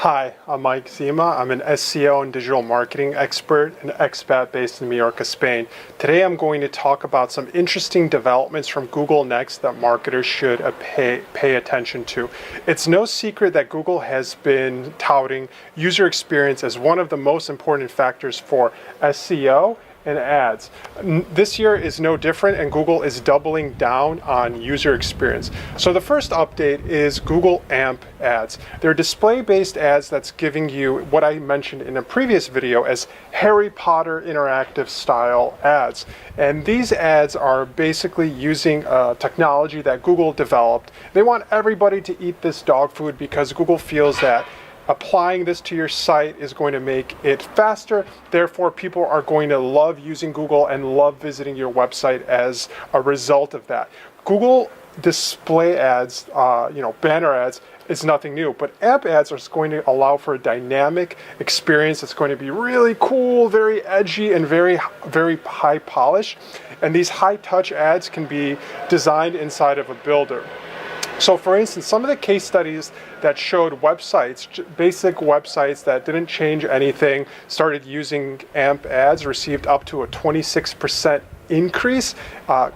Hi, I'm Mike Zima. I'm an SEO and digital marketing expert and expat based in Mallorca, Spain. Today I'm going to talk about some interesting developments from Google Next that marketers should pay attention to. It's no secret that Google has been touting user experience as one of the most important factors for SEO and ads. This year is no different, and Google is doubling down on user experience. So the first update is Google AMP ads. They're display-based ads that's giving you what I mentioned in a previous video as Harry Potter interactive style ads. And these ads are basically using technology that Google developed. They want everybody to eat this dog food because Google feels that applying this to your site is going to make it faster. Therefore, people are going to love using Google and love visiting your website as a result of that. Google display ads, banner ads, is nothing new, but AMP ads are going to allow for a dynamic experience. It's going to be really cool, very edgy, and very, very high polish. And these high touch ads can be designed inside of a builder. So for instance, some of the case studies that showed websites, basic websites that didn't change anything, started using AMP ads, received up to a 26% increase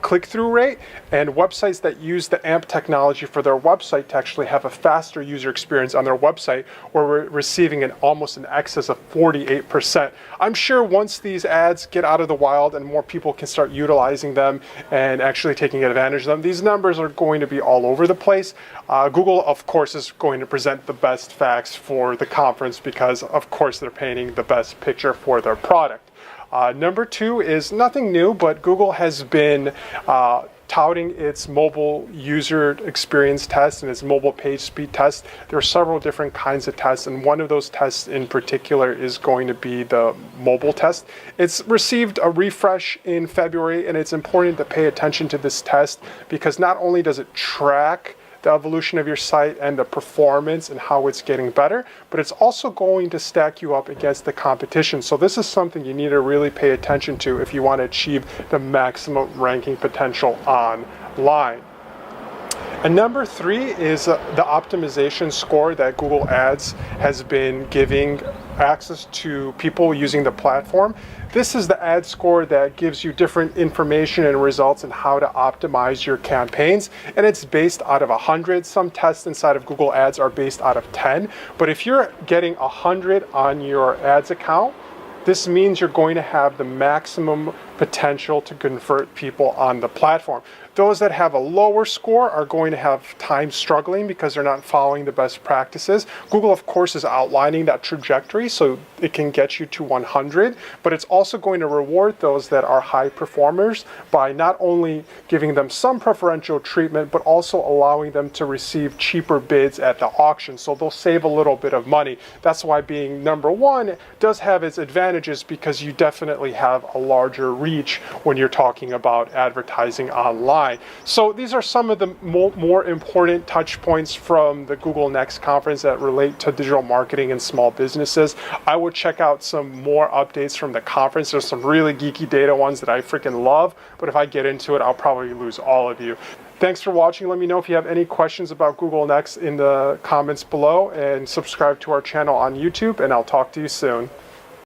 click-through rate, and websites that use the AMP technology for their website to actually have a faster user experience on their website were receiving almost an excess of 48%. I'm sure once these ads get out of the wild and more people can start utilizing them and actually taking advantage of them, these numbers are going to be all over the place. Google, of course, is going to present the best facts for the conference because, of course, they're painting the best picture for their product. Number two is nothing new, but Google has been touting its mobile user experience test and its mobile page speed test. There are several different kinds of tests, and one of those tests in particular is going to be the mobile test. It's received a refresh in February, and it's important to pay attention to this test because not only does it track the evolution of your site and the performance and how it's getting better, but it's also going to stack you up against the competition. So this is something you need to really pay attention to if you want to achieve the maximum ranking potential online. And number three is the optimization score that Google Ads has been giving access to people using the platform. This is the ad score that gives you different information and results on how to optimize your campaigns. And it's based out of 100. Some tests inside of Google Ads are based out of 10. But if you're getting 100 on your ads account, this means you're going to have the maximum potential to convert people on the platform. Those that have a lower score are going to have time struggling because they're not following the best practices. Google, of course, is outlining that trajectory so it can get you to 100, but it's also going to reward those that are high performers by not only giving them some preferential treatment, but also allowing them to receive cheaper bids at the auction. So they'll save a little bit of money. That's why being number one does have its advantages because you definitely have a larger reach when you're talking about advertising online. So these are some of the more important touch points from the Google Next conference that relate to digital marketing and small businesses. I would check out some more updates from the conference. There's some really geeky data ones that I freaking love, but if I get into it, I'll probably lose all of you. Thanks for watching. Let me know if you have any questions about Google Next in the comments below, and subscribe to our channel on YouTube, and I'll talk to you soon.